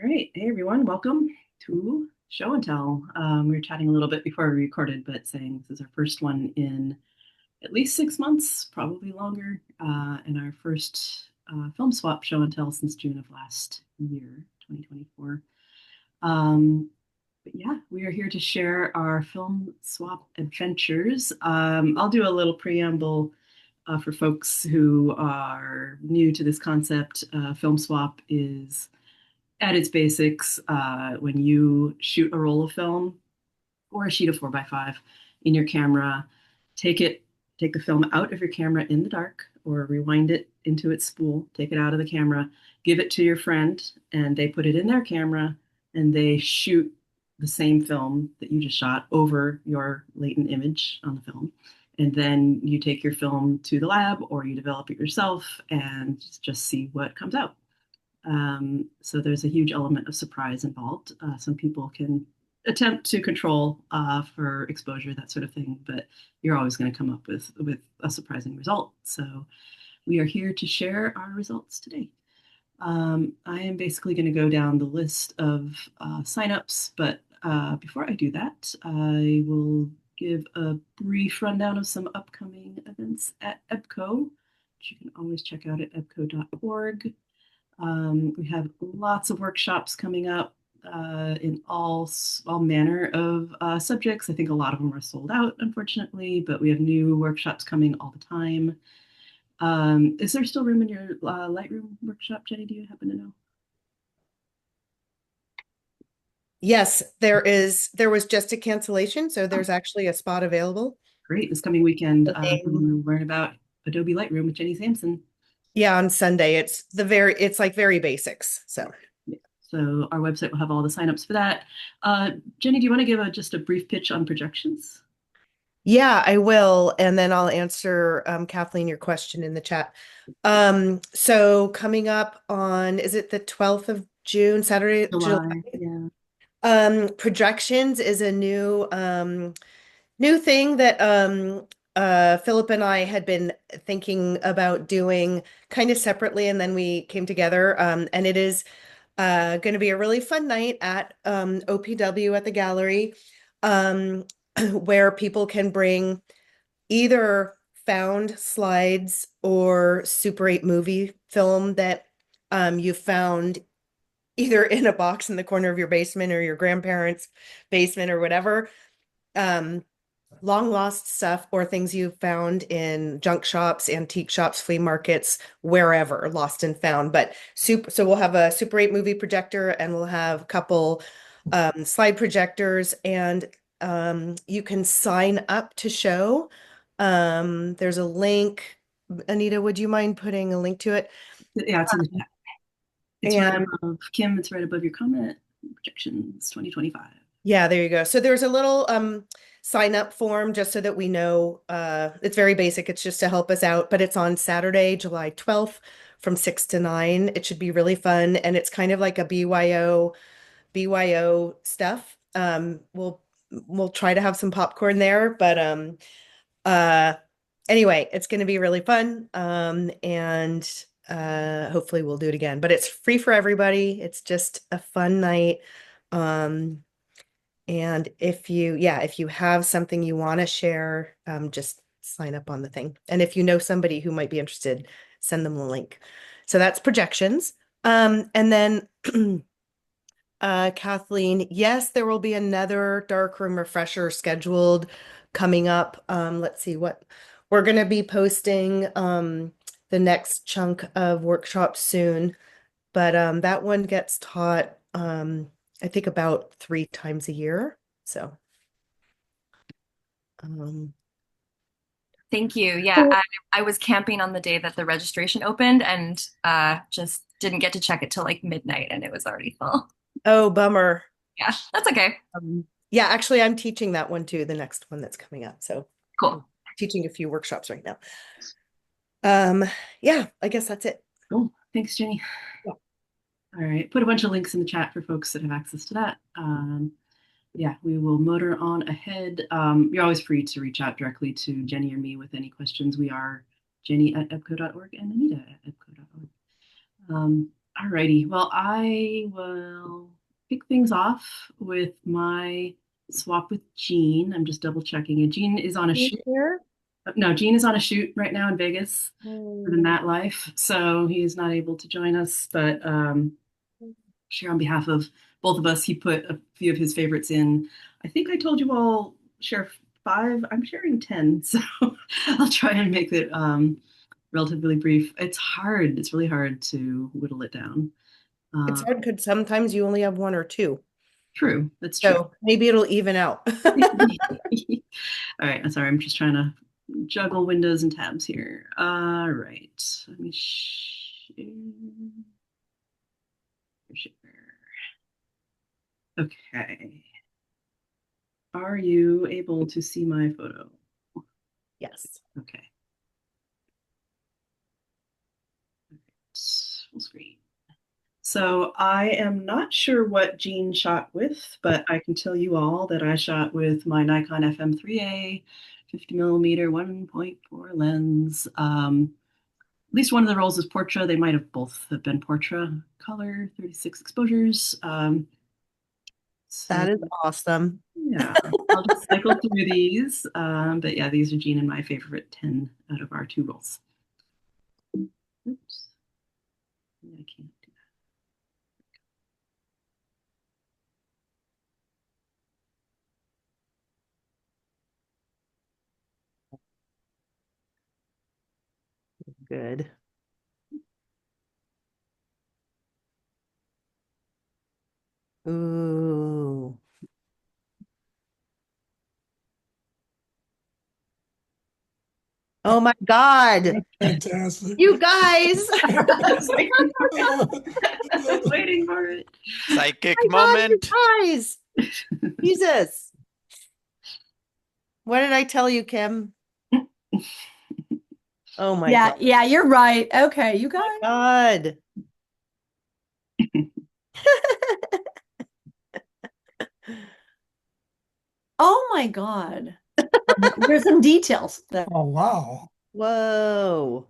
right. Hey, everyone. Welcome to Show and Tell. We were chatting a little bit before we recorded, but saying this is our first one in at least 6 months, probably longer, and our first film swap show and tell since June of last year, 2024. But yeah, we are here to share our film swap adventures. I'll do a little preamble for folks who are new to this concept. Film swap is at its basics, when you shoot a roll of film or a sheet of 4x5 in your camera, take the film out of your camera in the dark or rewind it into its spool, take it out of the camera, give it to your friend, and they put it in their camera and they shoot the same film that you just shot over your latent image on the film. And then you take your film to the lab or you develop it yourself and just see what comes out. So there's a huge element of surprise involved. Some people can attempt to control for exposure, that sort of thing, but you're always going to come up with a surprising result. So we are here to share our results today. I am basically going to go down the list of signups, but before I do that, I will give a brief rundown of some upcoming events at EBPCO, which you can always check out at ebpco.org. We have lots of workshops coming up in all manner of subjects. I think a lot of them are sold out, unfortunately, but we have new workshops coming all the time. Is there still room in your Lightroom workshop, Jenny? Do you happen to know? Yes, there is. There was just a cancellation, so Oh, there's actually a spot available. great. This coming weekend, The name- we'll learn about Adobe Lightroom with Jenny Sampson. Yeah, on Sunday. It's like very basics. So Yeah. So our website will have all the signups for that. Jenny, do you want to give just a brief pitch on projections? yeah, I will, and then I'll answer Kathleen your question in the chat. So coming up on, is it the 12th of June, Saturday, July? July, yeah. Projections is a new thing that Philip and I had been thinking about doing kind of separately, and then we came together. And it is going to be a really fun night at OPW at the gallery, um, where people can bring either found slides or Super 8 movie film that you found either in a box in the corner of your basement or your grandparents' basement or whatever. Um, Long lost stuff or things you found in junk shops, antique shops, flea markets, wherever, lost and found. But so we'll have a Super 8 movie projector and we'll have a couple slide projectors, and you can sign up to show. There's a link. Anita, would you mind putting a link to it? Yeah, it's in the chat. It's right And above Kim. It's right above your comment. Projections 2025. yeah, there you go. So there's a little sign up form just so that we know, it's very basic. It's just to help us out, but it's on Saturday, July 12th from 6 to 9. It should be really fun, and it's kind of like a BYO stuff. We'll try to have some popcorn there, but uh anyway, it's going to be really fun. And hopefully we'll do it again. But it's free for everybody. It's just a fun night. Um and if you have something you want to share, just sign up on the thing. And if you know somebody who might be interested, send them the link. So that's projections. And then Kathleen, yes, there will be another darkroom refresher scheduled coming up. Let's see what we're going to be posting the next chunk of workshops soon, but that one gets taught I think about 3 times a year. So um, Thank you. Yeah, cool. I was camping on the day that the registration opened and just didn't get to check it till like midnight and it was already full. Oh, bummer. Yeah, that's okay. Yeah, actually, I'm teaching that one too, the next one that's coming up. So Cool. I'm teaching a few workshops right now. Um, yeah, I guess that's it. Cool. Thanks, Jenny. Yeah. All right. Put a bunch of links in the chat for folks that have access to that. Yeah, we will motor on ahead. You're always free to reach out directly to Jenny or me with any questions. We are Jenny at ebpco.org and Anita at ebpco.org. Alrighty. Well, I will kick things off with my swap with Gene. I'm just double checking it. Gene is on a You shoot. here? No, Gene is on a shoot right now in Vegas for the Hmm. Nat Life, so he is not able to join us. But share on behalf of both of us, he put a few of his favorites in. I think I told you all share five. I'm sharing 10, so I'll try and make it relatively brief. It's hard. It's really hard to whittle it down. It's Uh, hard because sometimes you only have one or two. True. That's true. So maybe it'll even out. All right. I'm sorry. I'm just trying to juggle windows and tabs here. All right. Let me share. Okay. Are you able to see my photo? Yes. Okay. Full screen. So I am not sure what Gene shot with, but I can tell you all that I shot with my Nikon FM3A 50 millimeter 1.4 lens. At least one of the rolls is Portra. They might have both have been Portra color, 36 exposures. So That is awesome. yeah, I'll just cycle through these. But yeah, these are Gene and my favorite 10 out of our two rolls. Oops, I can't do Good. Ooh. Oh my God. Fantastic. You guys. I was waiting for it. Psychic Oh my God, you moment. guys. Jesus. What did I tell you, Kim? Oh my Yeah, God. yeah, you're right. Okay, you guys. God. Oh my God. There's some details there. Oh, wow. Whoa.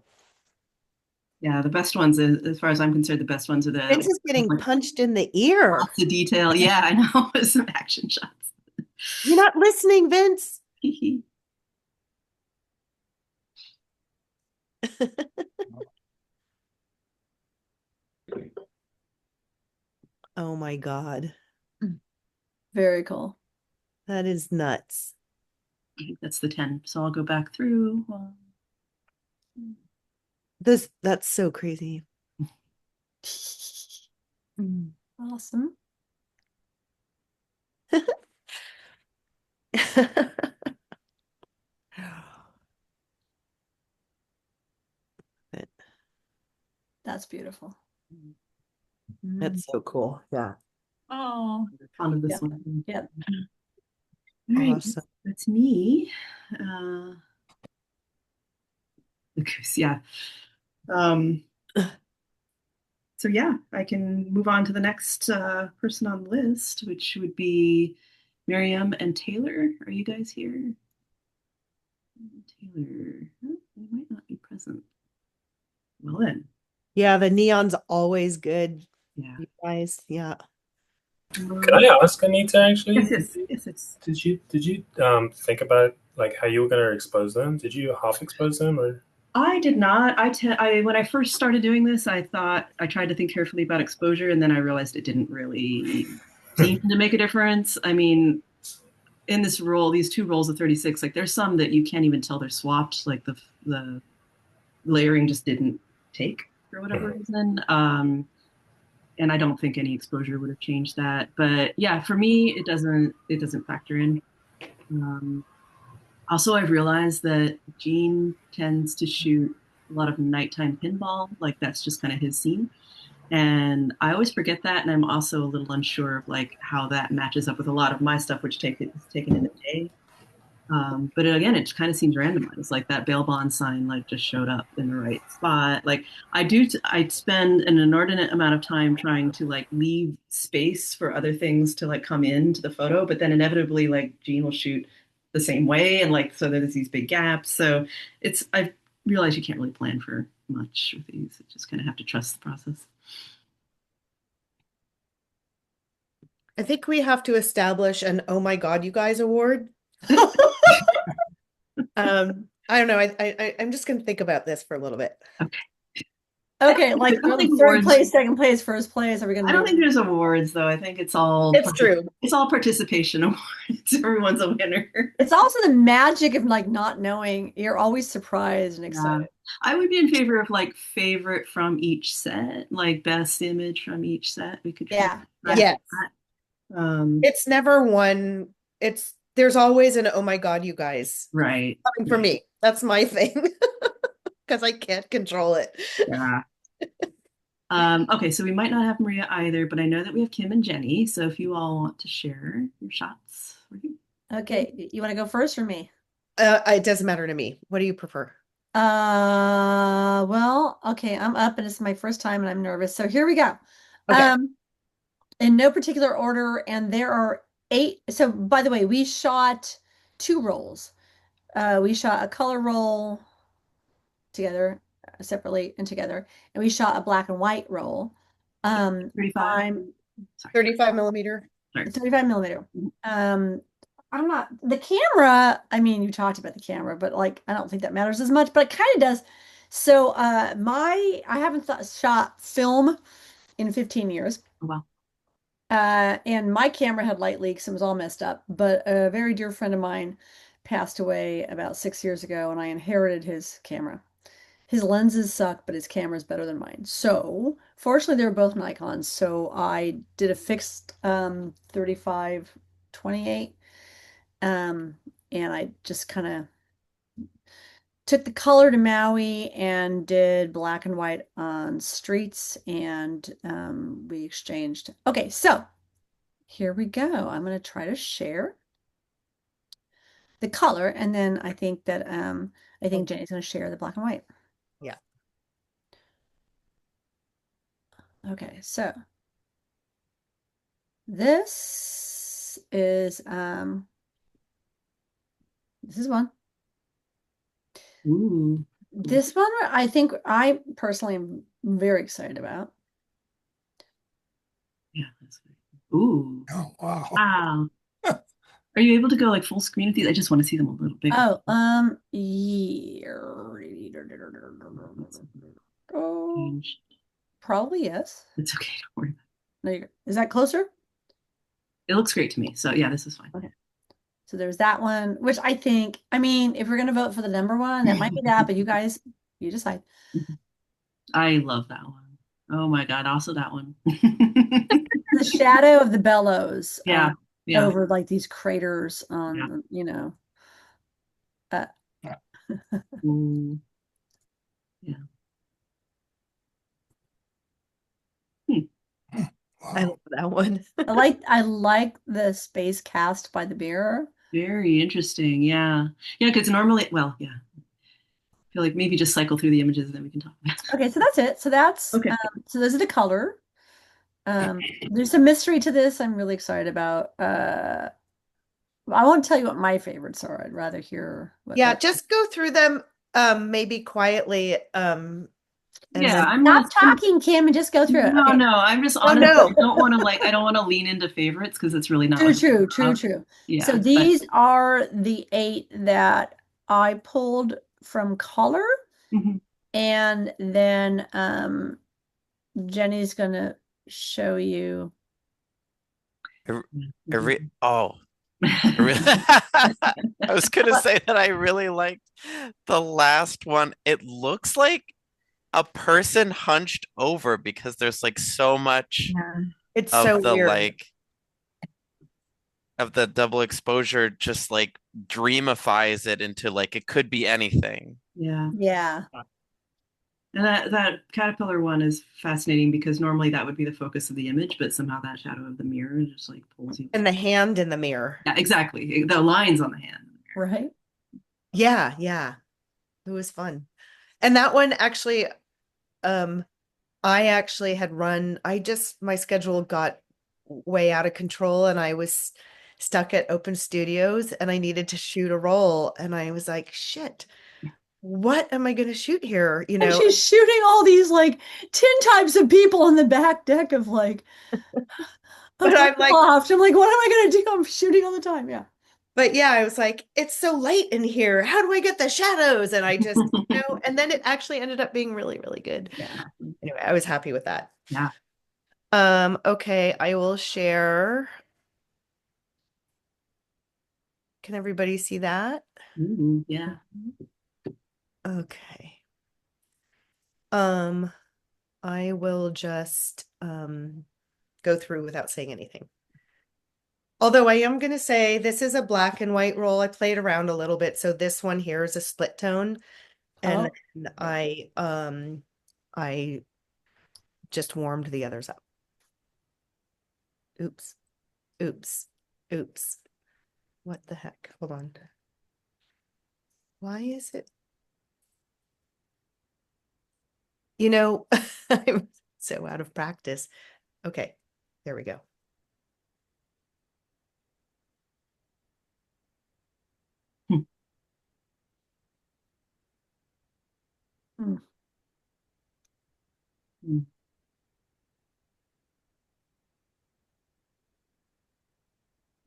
Yeah, the best ones, as far as I'm concerned, the best ones are Vince the is getting like, punched in the ear. lots of detail. Yeah, I know. Some action shots. You're not listening, Vince. Oh my God. Very cool. That is nuts. I think that's the 10. So I'll go back through. That's so crazy. Awesome. That's beautiful. That's so cool. Yeah. Oh, Fond of this yeah. one. Yeah. All right, Awesome. that's me. Yeah. Um, so yeah, I can move on to the next person on the list, which would be Miriam and Taylor. Are you guys here? Taylor, oh, they might not be present. Well then, Yeah, the neon's always good, yeah. you guys. Yeah. Can I ask Anita actually? Yes. Did you think about like how you were gonna expose them? Did you half expose them or? I did not. I when I first started doing this, I thought I tried to think carefully about exposure, and then I realized it didn't really seem to make a difference. I mean, in this roll, these two rolls of 36, like there's some that you can't even tell they're swapped. Like the layering just didn't take for whatever reason. And I don't think any exposure would have changed that. But yeah, for me, it doesn't factor in. Also, I've realized that Gene tends to shoot a lot of nighttime pinball. Like that's just kind of his scene. And I always forget that. And I'm also a little unsure of like how that matches up with a lot of my stuff, which is taken in the day. But again, it kind of seems randomized. Like that bail bond sign, like just showed up in the right spot. Like I spend an inordinate amount of time trying to like leave space for other things to like come into the photo, but then inevitably, like Gene will shoot the same way, and like so there's these big gaps. So I realize you can't really plan for much with these. You just kind of have to trust the process. I think we have to establish an "Oh my God, you guys" award. I don't know. I'm just gonna think about this for a little bit. Okay. Okay, I like don't think third awards. place, second place, first place. Are we gonna I don't do? think there's awards though. I think it's all It's true. It's all participation awards. Everyone's a winner. It's also the magic of like not knowing. You're always surprised and Yeah. excited. I would be in favor of like favorite from each set, like best image from each set. We could Yeah. try Yes. that. It's never one. There's always an "Oh my God, you guys" Right. coming for me. That's my thing because I can't control it. Yeah. Okay, so we might not have Maria either, but I know that we have Kim and Jenny. So if you all want to share your shots. Okay, you want to go first or me? It doesn't matter to me. What do you prefer? Well, okay, I'm up and it's my first time and I'm nervous. So here we go. Okay. In no particular order, and there are 8. So by the way, we shot 2 rolls. We shot a color roll together, separately and together, and we shot a black and white roll. 35. I'm 35 millimeter. Sorry. 35 millimeter. I'm not the camera. I mean, you talked about the camera, but like, I don't think that matters as much, but it kind of does. So, I haven't shot film in 15 years. Oh, wow. And my camera had light leaks and was all messed up. But a very dear friend of mine passed away about 6 years ago, and I inherited his camera. His lenses suck, but his camera is better than mine. So, fortunately, they were both Nikons. So I did a fixed 35-28. And I just kind of took the color to Maui and did black and white on streets, and we exchanged. Okay, so here we go. I'm going to try to share the color, and then I think that I think Jenny's going to share the black and white. Yeah. Okay, so this is one. Ooh. This one I think I personally am very excited about. Yeah, that's good. Ooh. Oh, wow. Wow. Are you able to go like full screen with these? I just want to see them a little bigger. Oh, yeah. Oh, probably yes. It's okay. Don't worry. No, is that closer? It looks great to me. So yeah, this is fine. Okay. So there's that one, which I think, I mean, if we're going to vote for the number one, that might be that, but you guys, you decide. I love that one. Oh my God. Also that one. The shadow of the bellows. Yeah. Yeah. Over like these craters on, Yeah. you know. Ooh. Yeah. I love that one. I like the space cast by the mirror. Very interesting. Yeah. Yeah, because normally, well, yeah. I feel like maybe just cycle through the images and then we can talk about it. Okay, so that's it. So that's Okay. So those are the color. There's a mystery to this I'm really excited about. I won't tell you what my favorites are. I'd rather hear what Yeah, just go through them maybe quietly. And Yeah, I'm Stop not talking, Kim, and just go through it. No, Okay. no, I'm just Oh, honestly, no. I don't want to lean into favorites because it's really not True, like true. Yeah. So these are the 8 that I pulled from color, Mhm. and then Jenny's gonna show you. Oh, I was gonna say that I really liked the last one. It looks like a person hunched over because there's like so much it's of so the weird. like of the double exposure just like dreamifies it into like it could be anything. Yeah. Yeah. And that caterpillar one is fascinating because normally that would be the focus of the image, but somehow that shadow of the mirror just like pulls you. And the hand in the mirror. Yeah, exactly. The lines on the hand. Right. Yeah, yeah. It was fun. And that one actually, I actually had run, my schedule got way out of control and I was stuck at Open Studios and I needed to shoot a roll. And I was like, shit, what am I going to shoot here? You And know, she's shooting all these like 10 types of people on the back deck of like, But I'm like, loft. I'm like, what am I going to do? I'm shooting all the time. Yeah. but yeah, I was like, it's so light in here. How do I get the shadows? And I just, and then it actually ended up being really, really good. Yeah. Anyway, I was happy with that. Yeah. Okay, I will share. Can everybody see that? Ooh, yeah. Okay. I will just go through without saying anything. Although I am going to say this is a black and white roll. I played around a little bit. So this one here is a split tone. And then I just warmed the others up. Oops. Oops. Oops. What the heck? Hold on. Why is it? I'm so out of practice. Okay, there we go. Hmm. Mm.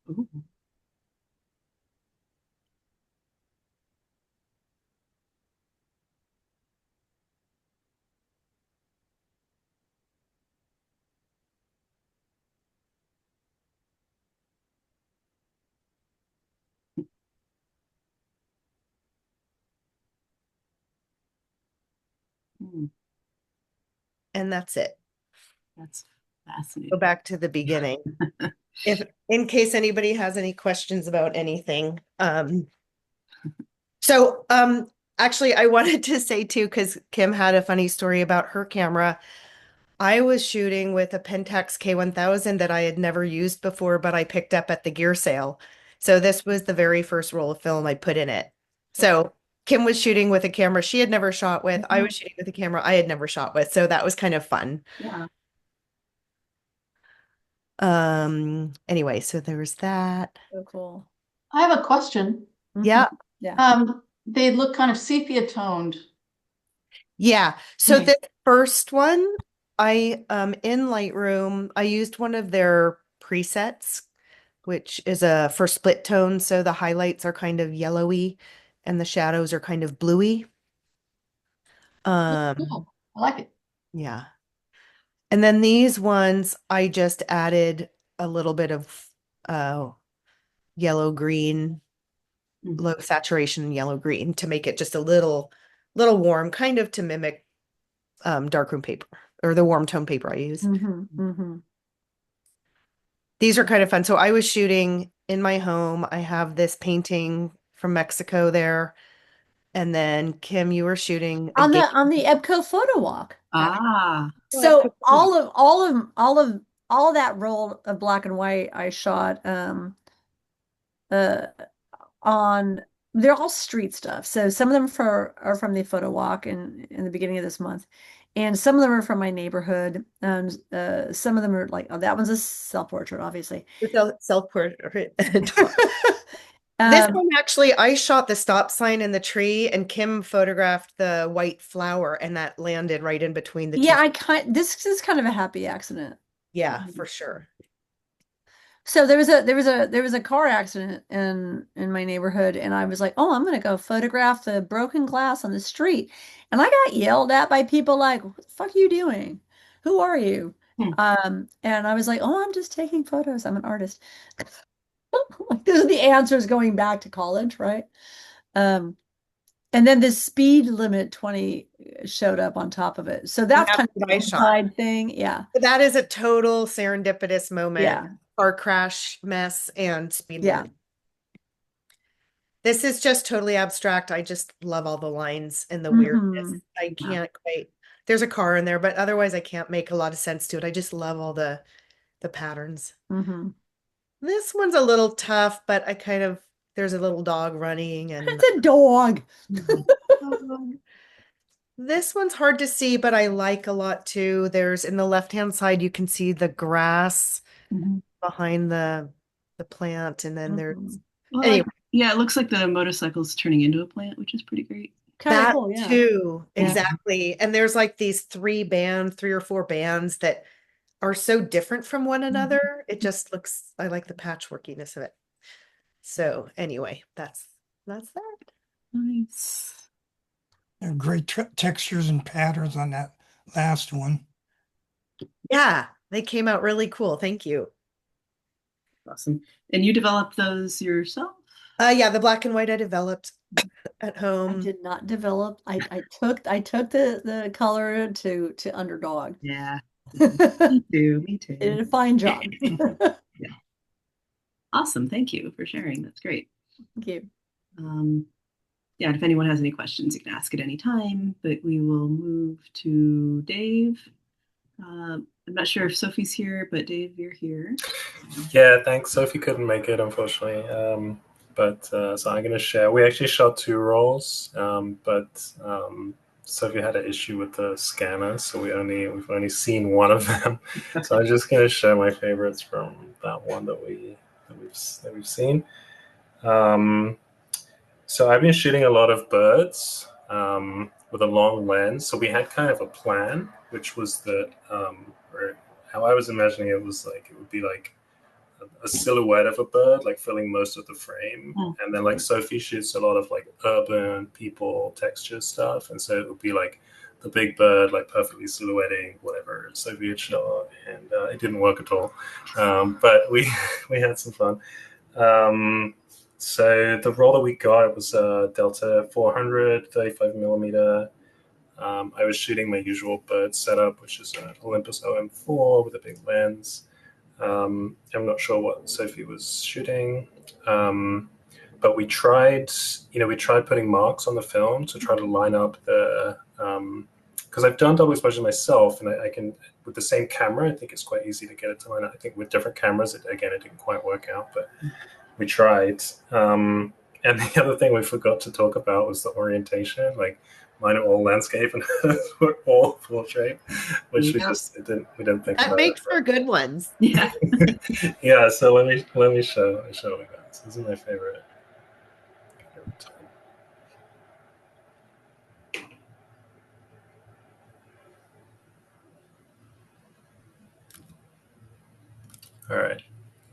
Ooh. Mm. And that's it. That's Go fascinating. back to the beginning. If in case anybody has any questions about anything. So actually I wanted to say too, because Kim had a funny story about her camera. I was shooting with a Pentax K1000 that I had never used before, but I picked up at the gear sale. So this was the very first roll of film I put in it. So Kim was shooting with a camera she had never shot with. I was shooting with a camera I had never shot with. So that was kind of fun. Yeah. Anyway, so there was that. So cool. I have a question. Yeah. Yeah. They look kind of sepia toned. Yeah. So Hmm. the first one, I in Lightroom, I used one of their presets, which is a for split tone. So the highlights are kind of yellowy and the shadows are kind of bluey. Cool. I like it. Yeah. And then these ones, I just added a little bit of yellow green, low saturation yellow green to make it just a little warm, kind of to mimic darkroom paper or the warm tone paper I use. These are kind of fun. So I was shooting in my home. I have this painting from Mexico there. And then Kim, you were shooting On game. the EBPCO photo walk. Ah. So all of that roll of black and white I shot uh on they're all street stuff. So some of them are from the photo walk in the beginning of this month. And some of them are from my neighborhood. And some of them are like, oh, that one's a self-portrait, obviously. Self-portrait. This one actually, I shot the stop sign in the tree and Kim photographed the white flower and that landed right in between the Yeah, two. this is kind of a happy accident. Yeah, for sure. So there was a car accident in my neighborhood, and I was like, oh, I'm gonna go photograph the broken glass on the street. And I got yelled at by people like, what the fuck are you doing? Who are you? And I was like, oh, I'm just taking photos. I'm an artist. Like, those are the answers going back to college, right? And then the speed limit 20 showed up on top of it. So that's kind of a side thing. Yeah. That is a total serendipitous moment. Yeah. Car crash mess and speed Yeah. limit. This is just totally abstract. I just love all the lines and the weirdness. I can't quite. There's a car in there, but otherwise I can't make a lot of sense to it. I just love all the patterns. This one's a little tough, but there's a little dog running and it's a dog. This one's hard to see, but I like a lot too. There's in the left-hand side, you can see the grass behind the plant, and then there's anyway. Yeah, it looks like the motorcycle's turning into a plant, which is pretty great. That cool, yeah. too, exactly. And there's like these 3 or 4 bands that are so different from one another. It just looks, I like the patchworkiness of it. So anyway, that's that. Nice. There are great textures and patterns on that last one. Yeah, they came out really cool. Thank you. Awesome. And you developed those yourself? Yeah, the black and white I developed at I home. did not develop. I took the color to Underdog. Yeah. They Me too. did a fine job. Yeah. Awesome. Thank you for sharing. That's great. Thank you. Yeah, and if anyone has any questions, you can ask at any time, but we will move to Dave. I'm not sure if Sophie's here, but Dave, you're here. Yeah, thanks. Sophie couldn't make it, unfortunately. So I'm going to share. We actually shot 2 rolls, but Sophie had an issue with the scanner, so we've only seen one of them. So I'm just going to share my favorites from that one that we've seen. So I've been shooting a lot of birds with a long lens. So we had kind of a plan, which was that, or how I was imagining it was like it would be like a silhouette of a bird, like filling most of the frame. And then like Sophie shoots a lot of like urban people texture stuff. And so it would be like the big bird, like perfectly silhouetting whatever Sophie had shot. And it didn't work at all. But we had some fun. So the roll that we got was a Delta 400, 35 millimeter. I was shooting my usual bird setup, which is an Olympus OM4 with a big lens. I'm not sure what Sophie was shooting, but we tried putting marks on the film to try to line up the, because I've done double exposure myself, and I can, with the same camera, I think it's quite easy to get it to line up. I think with different cameras, it didn't quite work out, but we tried. And the other thing we forgot to talk about was the orientation. Like mine are all landscape and hers were all portrait, which we didn't think That about. makes for good ones. Yeah. Yeah. So let me show what we got. So this is my favorite. All right.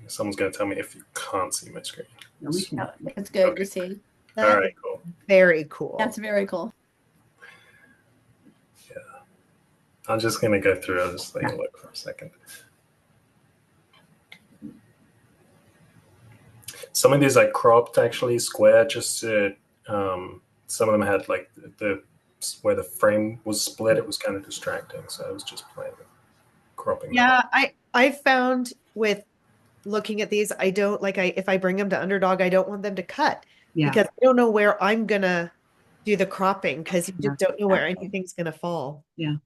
Someone's gonna tell me if you can't see my screen. No, we can. It's good Okay. to see. That All right, cool. very cool. That's very cool. Yeah. I'm just gonna go through. I'll just let you look for a second. Some of these I cropped actually square just to. Some of them had like the where the frame was split. It was kind of distracting, so I was just playing with cropping. Yeah, I found with looking at these, I don't like if I bring them to Underdog, I don't want them to cut because I don't know where I'm gonna do the cropping because you just don't know where anything's gonna fall. Yeah.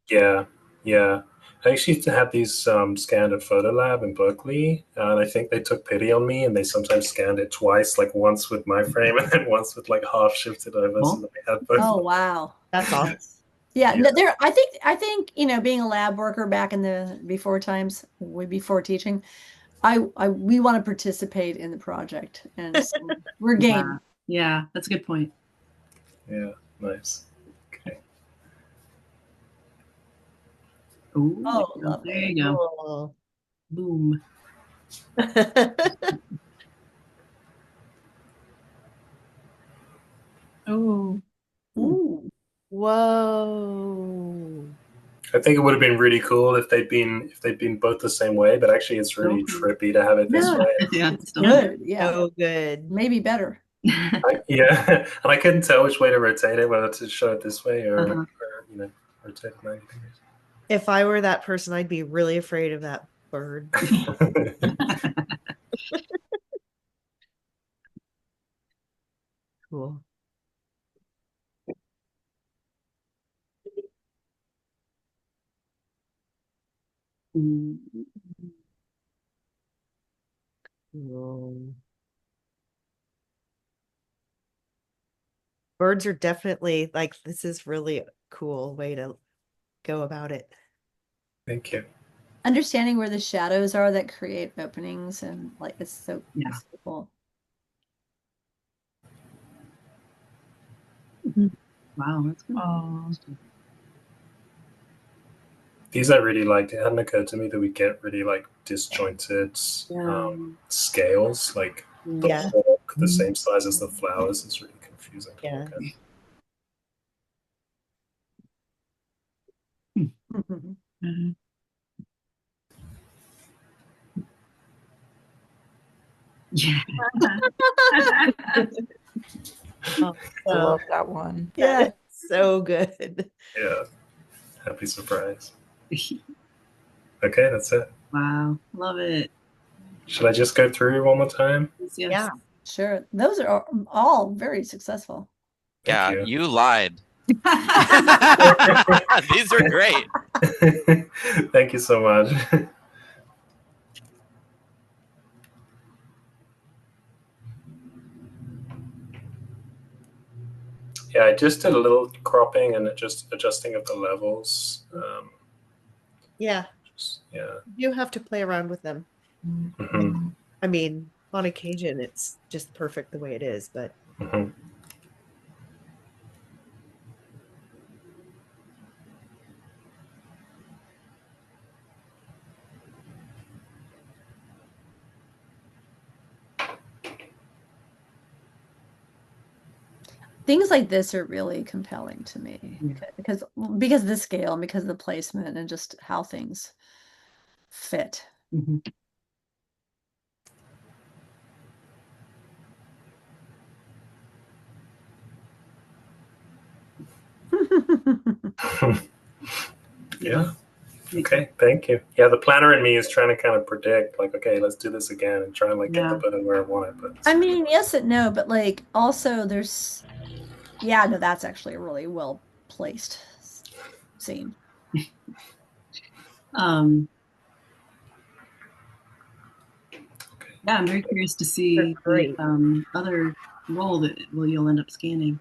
I actually had these scanned at Photolab in Berkeley, and I think they took pity on me, and they sometimes scanned it twice, like once with my frame and then once with like half shifted over, so that we had both. Oh wow, that's awesome. Yeah, no, I think being a lab worker back in the before times, way before teaching, we want to participate in the project, and so we're game. Yeah, that's a good point. Yeah, nice. Okay. Ooh, Oh, there lovely. you go. Cool. Boom. Oh. Ooh. Whoa. I think it would have been really cool if they'd been both the same way, but actually it's really trippy to have it this way. Yeah, It's good. Yeah, So good. maybe better. And I couldn't tell which way to rotate it, whether to show it this way or rotate it 90 degrees. If I were that person, I'd be really afraid of that bird. Cool. Cool. Birds are definitely like, this is really a cool way to go about it. Thank you. Understanding where the shadows are that create openings, and like it's so cool. Wow, that's good. These I really liked. It hadn't occurred to me that we get really like disjointed Yeah. scales, like the Yeah. hawk the same size as the flowers. It's really confusing to Yeah. look at. Mhm. Yeah. Oh, I so love that one. that Yeah. is so good. Yeah, happy surprise. Okay, that's it. Wow. Love it. Should I just go through one more time? Yes, yes. Yeah. Sure. Those are all very successful. Yeah, Thank you lied. you. These are great. Thank you so much. Yeah, I just did a little cropping and just adjusting of the levels. Yeah. Yeah. You have to play around with them. Mhm, I mean, on occasion, it's just perfect the way it is, but mhm. Things like this are really compelling to me Yeah. because of the scale and because of the placement and just how things fit. Mhm. Yeah. Okay, thank you. Yeah, the planner in me is trying to kind of predict, like, okay, let's do this again and try and like get the Yeah. button where I want it. But I mean, yes and no, but like also there's no, that's actually a really well placed scene. Yeah, I'm very curious to see they're the great. other role that you'll end up scanning.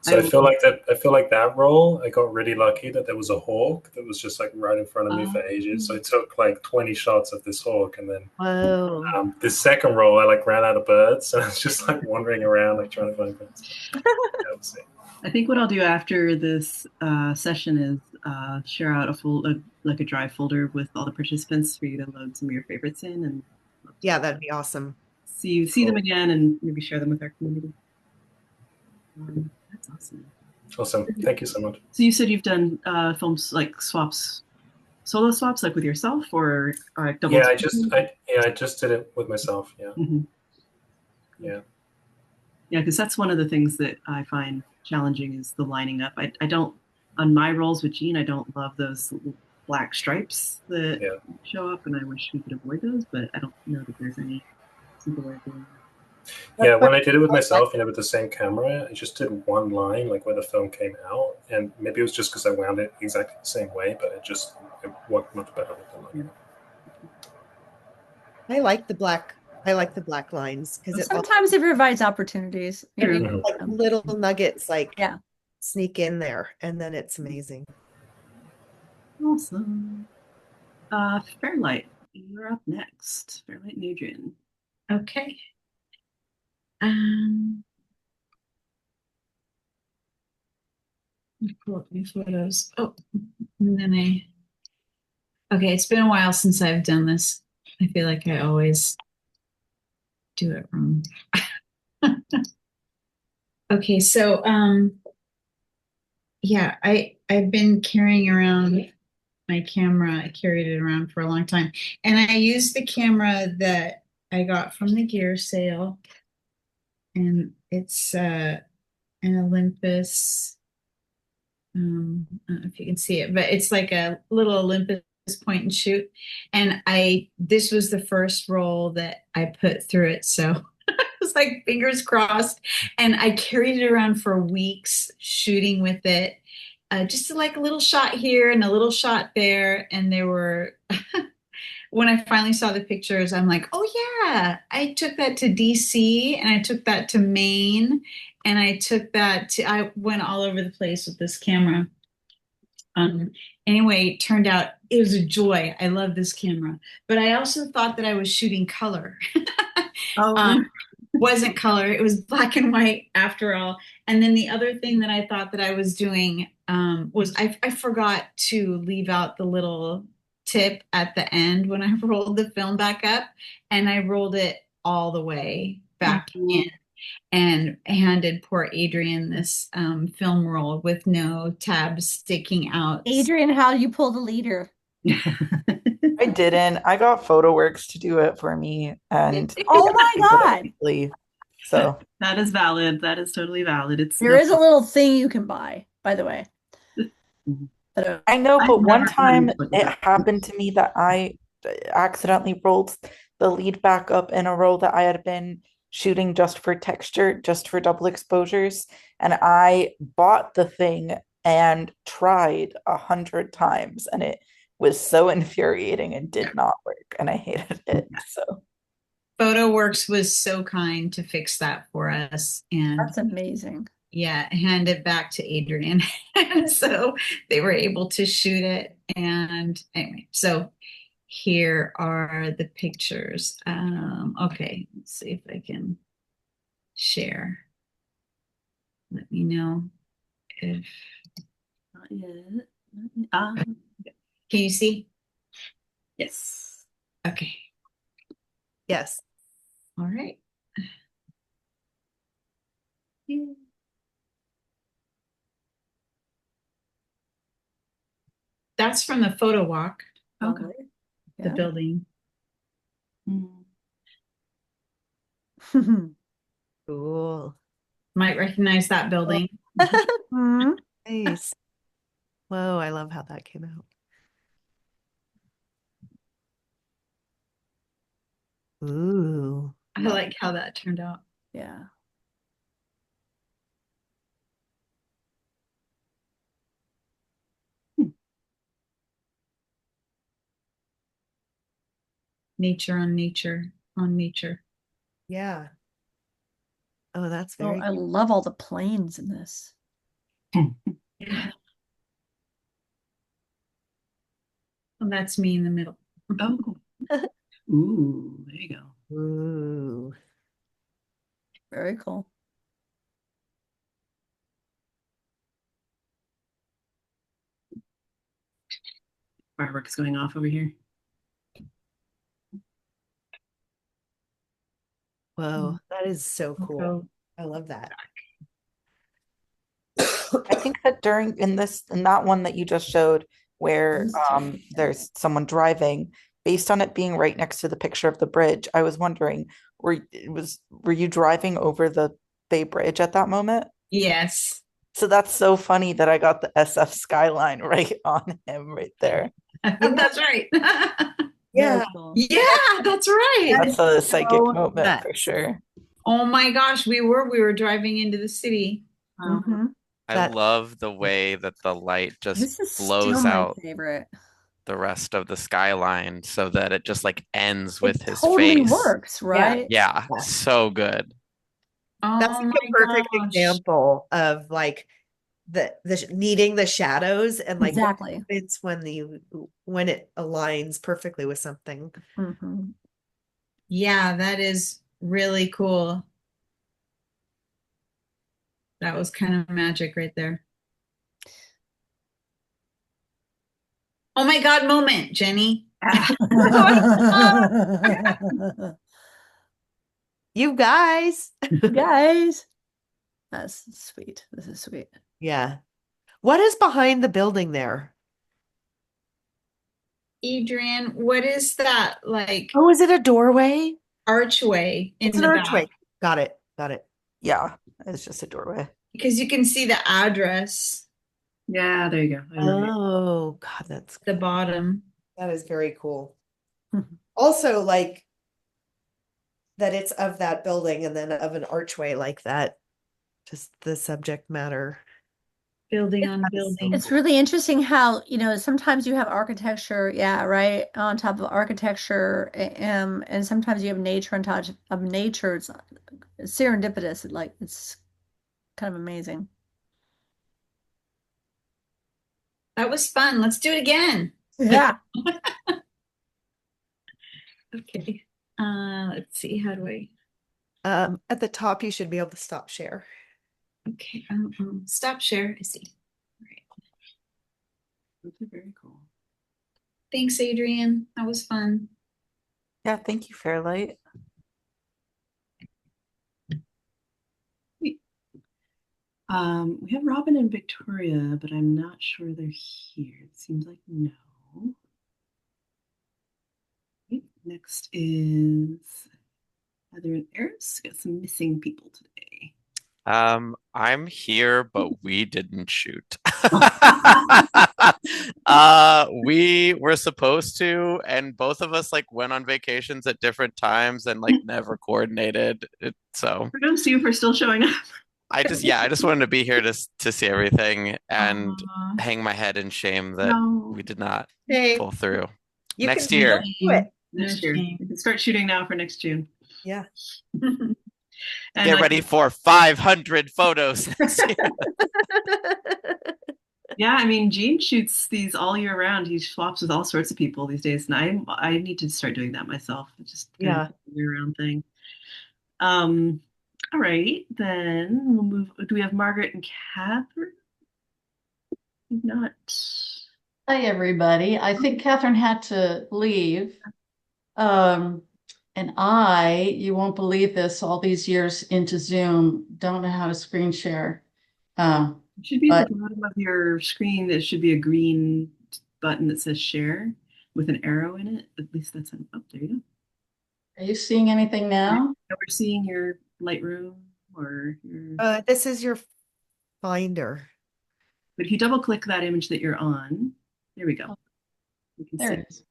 so I feel like that. I feel like that role, I got really lucky that there was a hawk that was just like right in front of me for ages. So I took like 20 shots of this hawk, and then Whoa. this second role, I like ran out of birds, so I was just like wandering around, like trying to find birds. Yeah, we'll see. I think what I'll do after this session is share out a drive folder with all the participants for you to load some of your favorites in, and Yeah, that'd be awesome. see them again, and maybe share them with our community. That's awesome. Awesome. Thank you so much. So you said you've done films like swaps, solo swaps, like with yourself, or double? Yeah, I just did it with myself. Yeah. Mm-hmm. Yeah. Yeah, because that's one of the things that I find challenging is the lining up. I don't, on my roles with Jean, I don't love those black stripes that show up, and I wish we could avoid those, but I don't know that there's any simple way of doing that. Yeah, when I did it with myself, with the same camera, I just did one line, like where the film came out, and maybe it was just because I wound it exactly the same way, but it worked much better with the line. I like the black lines because Sometimes it provides opportunities. like little nuggets like Yeah. sneak in there, and then it's amazing. Awesome. Fairlight, you're up next. Fairlight Nugent. Okay. Pull up my photos. Oh, and then okay, it's been a while since I've done this. I feel like I always do it wrong. Okay, so yeah, I've been carrying around my camera. I carried it around for a long time, and I used the camera that I got from the gear sale, and it's an Olympus. I don't know if you can see it, but it's like a little Olympus point and shoot. And this was the first roll that I put through it. So I was like, fingers crossed. And I carried it around for weeks shooting with it. Just like a little shot here and a little shot there. And there were, when I finally saw the pictures, I'm like, oh yeah, I took that to DC and I took that to Maine. And I went all over the place with this camera. Anyway, it turned out it was a joy. I love this camera. But I also thought that I was shooting color. Wasn't color. It was black and white after all. And then the other thing that I thought that I was doing was I forgot to leave out the little tip at the end when I rolled the film back up, and I rolled it all the way back in and handed poor Adrian this film roll with no tabs sticking out. Adrian, how do you pull the leader? I didn't. I got PhotoWorks to do it for me, and Oh my God. leave. So That is valid. That is totally valid. It's There is a little thing you can buy, by the way. But, I know, I've but one never time done it that. happened to me that I accidentally rolled the lead back up in a roll that I had been shooting just for texture, just for double exposures, and I bought the thing and tried 100 times, and it was so infuriating and did not work, and I hated it. So PhotoWorks was so kind to fix that for us, and that's amazing. yeah, hand it back to Adrian. And so they were able to shoot it. And anyway, so here are the pictures. Okay, let's see if I can share. Let me know if Not yet. can you see? Yes. Okay. Yes. All right. That's from the photo walk, Okay. the building. Cool. Might recognize that building. Nice. Whoa, I love how that came out. Ooh. I like how that turned out. Yeah. Nature on nature on nature. Yeah. Oh, that's Oh, very I love all the planes in this. Yeah. Well, that's me in the middle. Oh. Ooh, there you go. Ooh. Very cool. Fireworks going off over here. Whoa, that is so cool. So I love that. I think that in that one that you just showed where there's someone driving, based on it being right next to the picture of the bridge, I was wondering, were you driving over the Bay Bridge at that moment? yes. So that's so funny that I got the SF skyline right on him right there. That's right. Yeah. Cool. Yeah, that's right. That's a psychic so moment for nuts. sure. Oh my gosh, we were driving into the city. I That- love the way that the light just This is blows still my out favorite. the rest of the skyline so that it just like ends with It his totally face. works, right? Yeah, Yeah. so good. That's Oh like my a perfect gosh. example of like the needing the shadows and like what Exactly. happens when it aligns perfectly with something. Mhm. Yeah, that is really cool. That was kind of magic right there. Oh my God, moment, Jenny. You guys. Guys, that's sweet. This is sweet. Yeah. What is behind the building there? Adrian, what is that like Oh, is it a doorway? archway in It's an the archway. back? Got it. Got it. Yeah, it's just a doorway. Because you can see the address Yeah, there you go. I remember. Oh, God, at the bottom. that is very cool. Also, like that it's of that building and then of an archway like that. Just the subject matter. Building on That is so building. It's really interesting how, sometimes you have architecture, yeah, right, on top of architecture, and sometimes you have nature on top of nature. It's serendipitous. Like, it's kind of amazing. That was fun. Let's do it again. Yeah. Okay. Let's see. How do I? At the top, you should be able to stop share. Okay. Stop share. I see. All right. Those are very cool. Thanks, Adrian. That was fun. Yeah, thank you, Fairlight. We have Robin and Victoria, but I'm not sure they're here. It seems like no. Okay, next is Heather and Eris. Got some missing people today. I'm here, but we didn't shoot. We were supposed to, and both of us like went on vacations at different times and like never coordinated it. So Kudos to you for still showing up. I just wanted to be here to see everything and Aw, hang my head in shame that no. we did not Hey, pull through. you Next can year. do it. Next No year. shame. We can start shooting now for next June. Yeah. And Get ready for 500 photos next year. yeah, I mean, Gene shoots these all year round. He swaps with all sorts of people these days, and I need to start doing that myself. It's just kind Yeah. of a year-round thing. All right, then we'll move. Do we have Margaret and Catherine? Not. Hi, everybody. I think Catherine had to leave. And you won't believe this, all these years into Zoom, don't know how to screen share. It should be at But the bottom of your screen. There should be a green button that says share with an arrow in it. At least that's an, oh, there you are you seeing anything now? go. Now we're seeing your Lightroom or your. This is your Finder. But if you double click that image that you're on, there we go. You can There see. it is.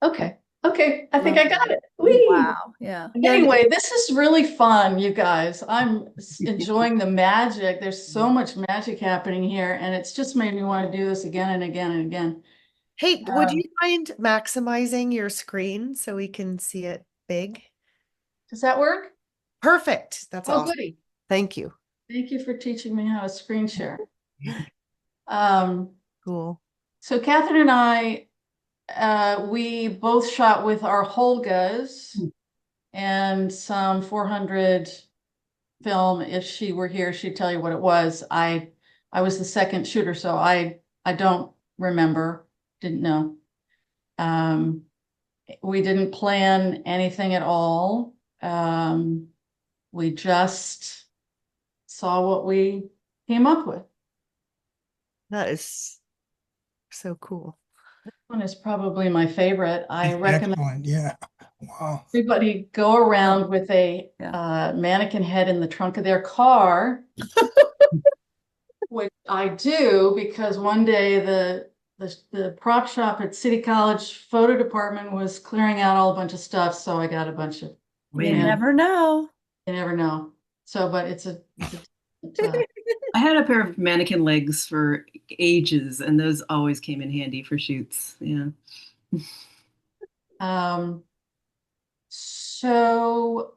Okay. Okay. I think I got it. Whee! Wow. Yeah. Anyway, this is really fun, you guys. I'm enjoying the magic. There's so much magic happening here, and it's just made me want to do this again and again and again. Hey, would you mind maximizing your screen so we can see it big? Does that work? Perfect. That's Oh, awesome. goody. Thank you. Thank you for teaching me how to screen share. Cool. So Catherine and I, we both shot with our Holgas and some 400 film. If she were here, she'd tell you what it was. I was the second shooter, so I don't remember, didn't know. We didn't plan anything at all. We just saw what we came up with. That is so cool. This one is probably my favorite. I recommend Excellent. Yeah. Wow. everybody go around with a mannequin head in the trunk of their car, which I do because one day the prop shop at City College photo department was clearing out all a bunch of stuff, so I got a bunch of. You never know. You never know. So, but it's a I had a pair of mannequin legs for ages, and those always came in handy for shoots. Yeah. So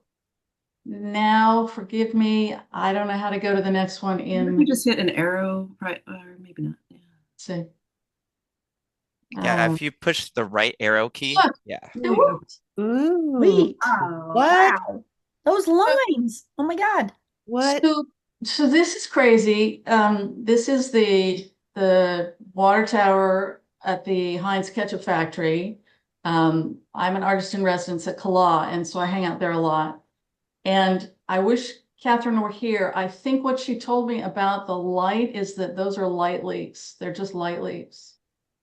now, forgive me, I don't know how to go to the next one You just hit an arrow, right? Or maybe not. Yeah. Let's see. Yeah, if you push the right arrow key. Look, Yeah. it worked. Ooh. Sweet. What? Wow. Those lines. Oh my God. What? So this is crazy. This is the water tower at the Heinz Ketchup Factory. I'm an artist in residence at Kala, and so I hang out there a lot. And I wish Catherine were here. I think what she told me about the light is that those are light leaks. They're just light leaks.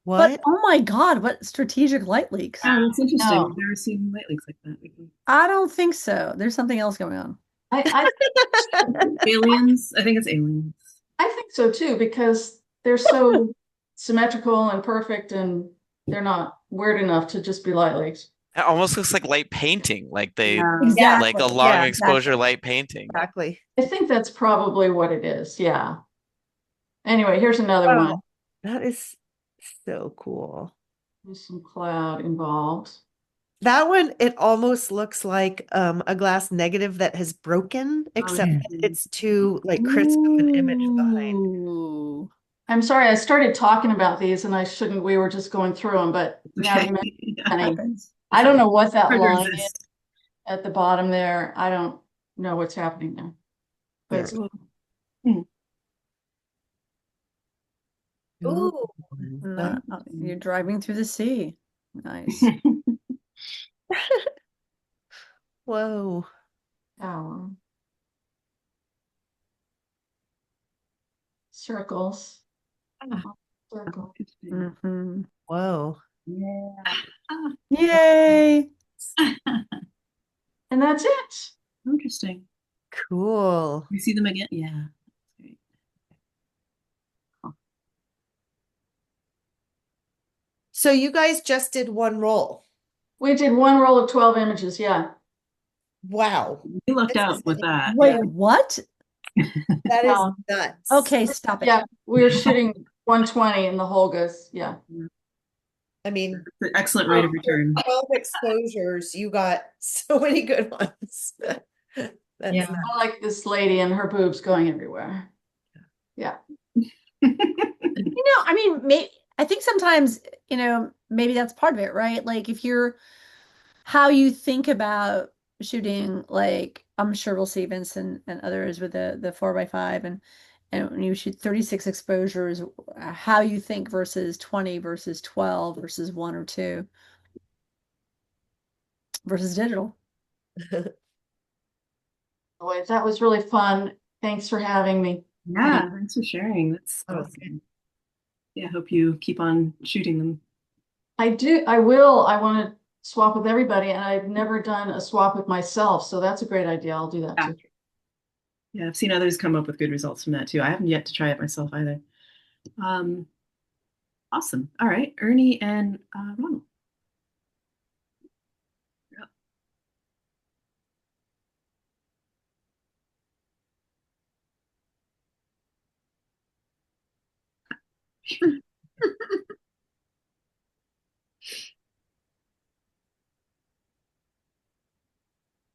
What? But oh my God, what strategic light leaks? Yeah, that's interesting. No. I've never seen light leaks like that. I don't think so. There's something else going on. I Aliens? I think it's aliens. I think so too, because they're so symmetrical and perfect, and they're not weird enough to just be light leaks. It almost looks like light painting, like they Exactly. like a long Yeah, exposure light painting. Exactly. I think that's probably what it is. Yeah. Anyway, here's another Wow. one. That is so cool. There's some cloud involved. That one, it almost looks like a glass negative that has broken, except yeah. that it's too like crisp of an image behind. Ooh. I'm sorry, I started talking about these and I shouldn't. We were just going through them, but now you mentioned Yeah. Penny. I don't know what that Hard to line is resist. at the bottom there. I don't know what's happening there. But it's Ooh. Ooh, You're driving through the sea. Nice. Whoa. Oh. Circles. Circle. Mm-hmm. Whoa. Yeah. Yay. And that's it. Interesting. Cool. You see them again? Yeah. Great. So you guys just did one roll. We did one roll of 12 images. Yeah. Wow. You lucked This out is with that. Wait, Yeah. what? That is Um, nuts. Okay, stop it. Yeah, we were shooting 120 and the whole goes, yeah. I mean, It's an excellent rate of return. 12 exposures, you got so many good ones. That's Yeah. nuts. I like this lady and her boobs going everywhere. Yeah. I mean, I think sometimes, maybe that's part of it, right? Like if you're how you think about shooting, like I'm sure we'll see Vincent and others with the 4x5 and when you shoot 36 exposures, how you think versus 20 versus 12 versus 1 or 2 versus digital. Boy, that was really fun. Thanks for having me. Yeah, thanks for sharing. That's awesome. Yeah, I hope you keep on shooting them. I will. I want to swap with everybody, and I've never done a swap with myself, so that's a great idea. I'll do that too. Yeah, I've seen others come up with good results from that too. I haven't yet to try it myself either. Awesome. All right, Ernie and Ronald.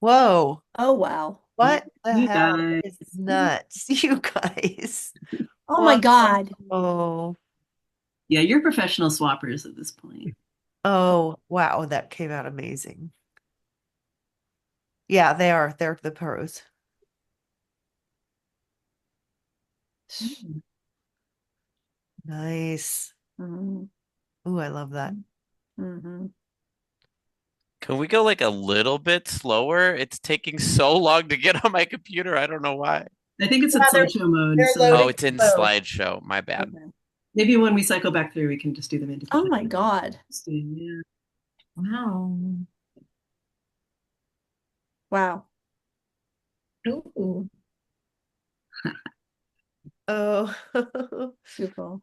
Whoa. Oh, wow. What the You hell guys. is nuts, you guys? Oh my God. Oh. Yeah, you're professional swappers at this point. Oh, wow, that came out amazing. Yeah, they are. They're the pros. Nice. Mm-hmm. Ooh, I love that. Mm-hmm. Can we go like a little bit slower? It's taking so long to get on my computer. I don't know why. I think it's in slideshow mode. they're So loading Oh, it's in slow. slideshow. My bad. Okay. maybe when we cycle back through, we can just do them individually. Oh my God. Yeah. Wow. Wow. Ooh. Oh. Too cool.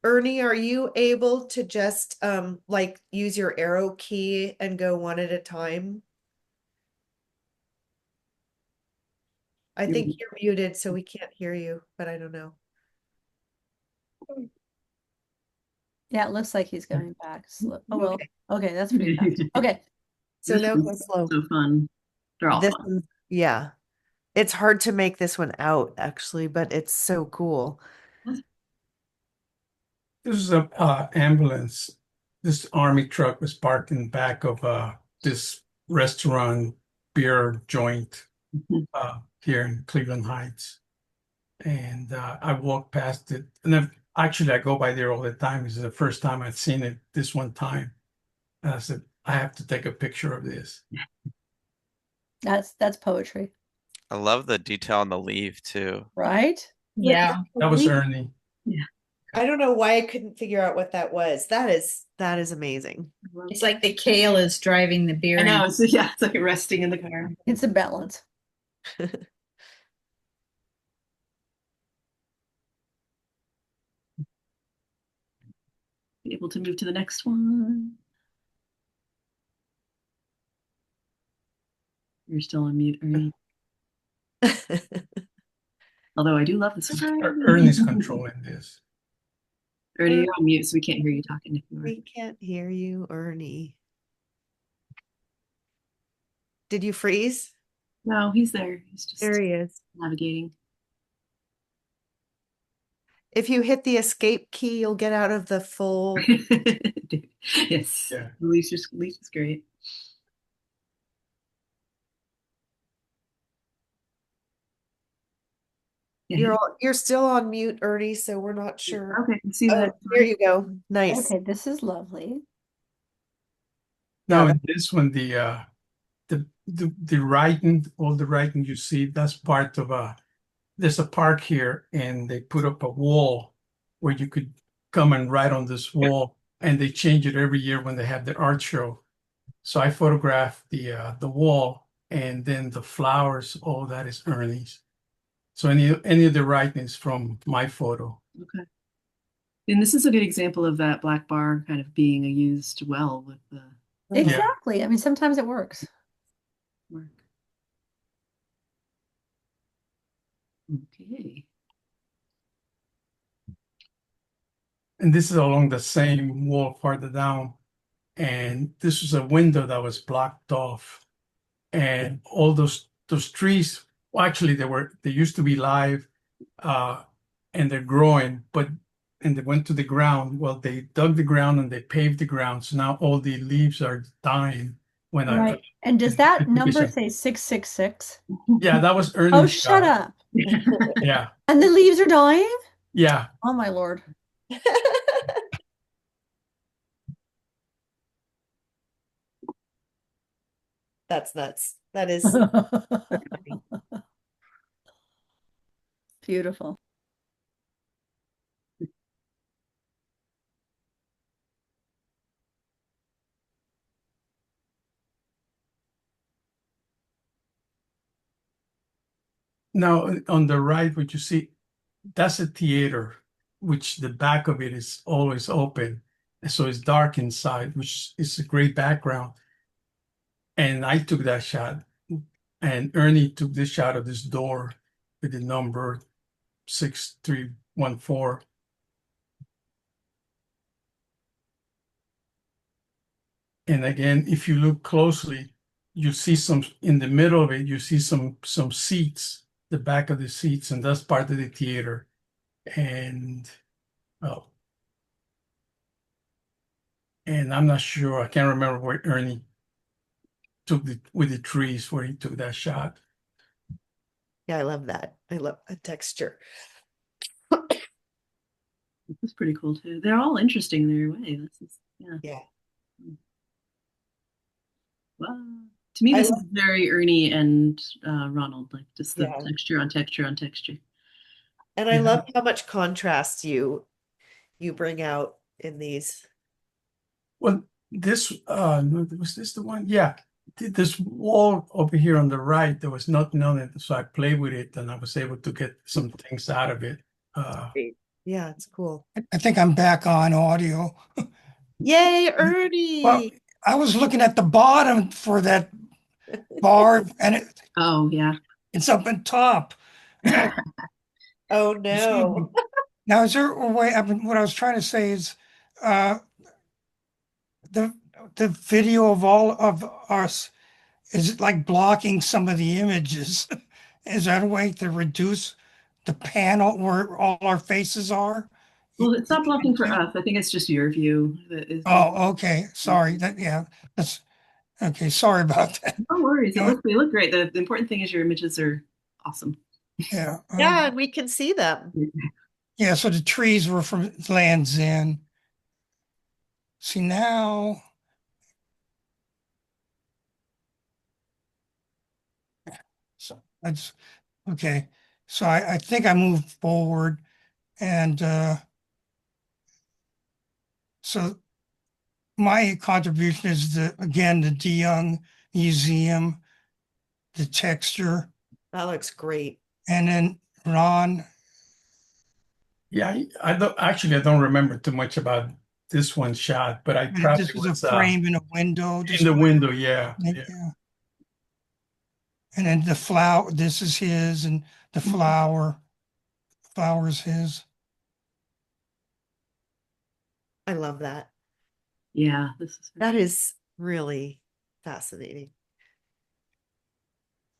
Ernie, are you able to just like use your arrow key and go one at a time? I think you're muted, so we can't hear you, but I don't know. Yeah, it looks like he's going back slow. Oh, well. Okay. Okay, that's pretty fast. Okay. So This now go one's slow. so fun. They're all This fun. one, yeah. It's hard to make this one out actually, but it's so cool. This is a ambulance. This army truck was parked in the back of this restaurant beer joint here in Cleveland Heights. And I walked past it. And then actually I go by there all the time. This is the first time I'd seen it this one time. And I said, I have to take a picture of this. That's poetry, I love the detail on the leaf too. right? Yeah. That was Ernie. Yeah. I don't know why I couldn't figure out what that was. That is amazing. It's like the kale is driving the beer. I know. So yeah, it's like resting in the car. It's a balance. Be able to move to the next one. You're still on mute, Ernie. Although I do love this one. Ernie's controlling this. Ernie, you're on mute, so we can't hear you talking if you are. We can't hear you, Ernie. Did you freeze? No, he's there. He's just There he is. navigating. If you hit the escape key, you'll get out of the full. Yes. Yeah. Leash is great. Yeah. You're still on mute, Ernie, so we're not sure. Okay, I can see Oh, that. there you go. Nice. Okay, this is lovely. Now Yeah, in this one, the writing, all the writing you see, that's part of there's a park here, and they put up a wall where you could come and write on this wall, and they change it every year when they have their art show. So I photographed the wall, and then the flowers, all that is Ernie's. So any of the writing is from my photo. Okay. And this is a good example of that black bar kind of being used well with the Exactly. I mean, sometimes it works. work. Okay. And this is along the same wall farther down. And this was a window that was blocked off. And all those trees, well, actually they used to be live, and they're growing, and they went to the ground. Well, they dug the ground and they paved the ground. So now all the leaves are dying when Right. And does that number shot. say 666? Yeah, that was Ernie's Oh, shut shot. up. Yeah. And the leaves are dying? Yeah. Oh my Lord. That's nuts. That is Beautiful. Now on the right, what you see, that's a theater, which the back of it is always open. So it's dark inside, which is a great background. And I took that shot, and Ernie took this shot of this door with the number 6314. And again, if you look closely, you see some in the middle of it, you see some seats, the back of the seats, and that's part of the theater. And oh, and I'm not sure, I can't remember where Ernie took with the trees where he took that shot. Yeah, I love that. I love a texture. This is pretty cool too. They're all interesting in their way. This is Yeah. Wow. To me, this is very Ernie and Ronald, like just the Yeah. texture on texture on texture. And I love how much contrast you bring out in these. Well, this was this the one? Yeah. This wall over here on the right, there was nothing on it. So I played with it and I was able to get some things out of it. Yeah, it's cool. I think I'm back on audio. Yay, Ernie! Well, I was looking at the bottom for that bar, and Oh yeah, it's up on top. Oh no. Now, is there a way? I mean, what I was trying to say is, uh, the video of all of us is like blocking some of the images. Is that a way to reduce the panel where all our faces are? well, it's not blocking for us. I think it's just your view. That is Oh, okay. Sorry. That's okay. Sorry about that. no worries. They look great. The important thing is your images are awesome. Yeah. Yeah, we can see them. Yeah. So the trees were from Land's End. See now. So that's okay. So I think I moved forward, and so my contribution is again the De Young Museum, the texture, That looks great. and then Ron. Yeah, I don't remember too much about this one shot, but I probably This was a was frame in a window. in the window. Yeah. Yeah. And then the flower, this is his, and the flower's his. I love that. Yeah, that is really fascinating.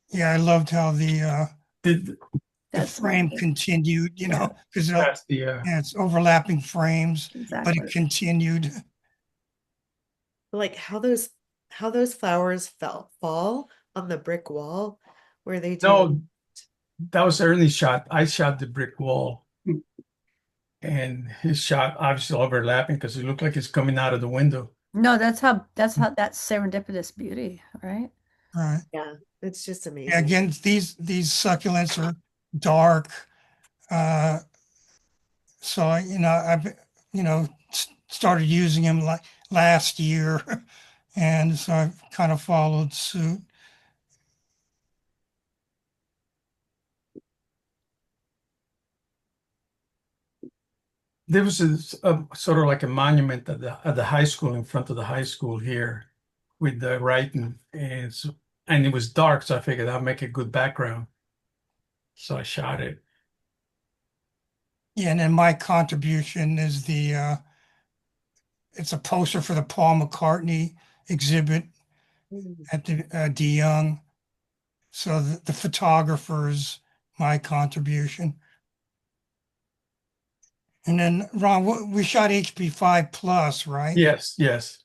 Yeah, I loved how the frame lovely. continued, because yeah, it's overlapping frames, Exactly. but it continued. Like how those flowers fall on the brick wall where they do. No, that was early shot. I shot the brick wall, and his shot obviously overlapping because it looked like it's coming out of the window. No, that's serendipitous beauty, right? Right. Yeah, it's just Yeah, amazing. again, these succulents are dark. Uh, so I've started using them like last year, and so I've kind of followed suit. There was a sort of like a monument at the high school, in front of the high school here, with the writing, and it was dark, so I figured I'll make a good background. So I shot it. Yeah, and then my contribution is it's a poster for the Paul McCartney exhibit at the De Young. So the photographer's my contribution. And then Ron, we shot HP5 plus, right? Yes, yes.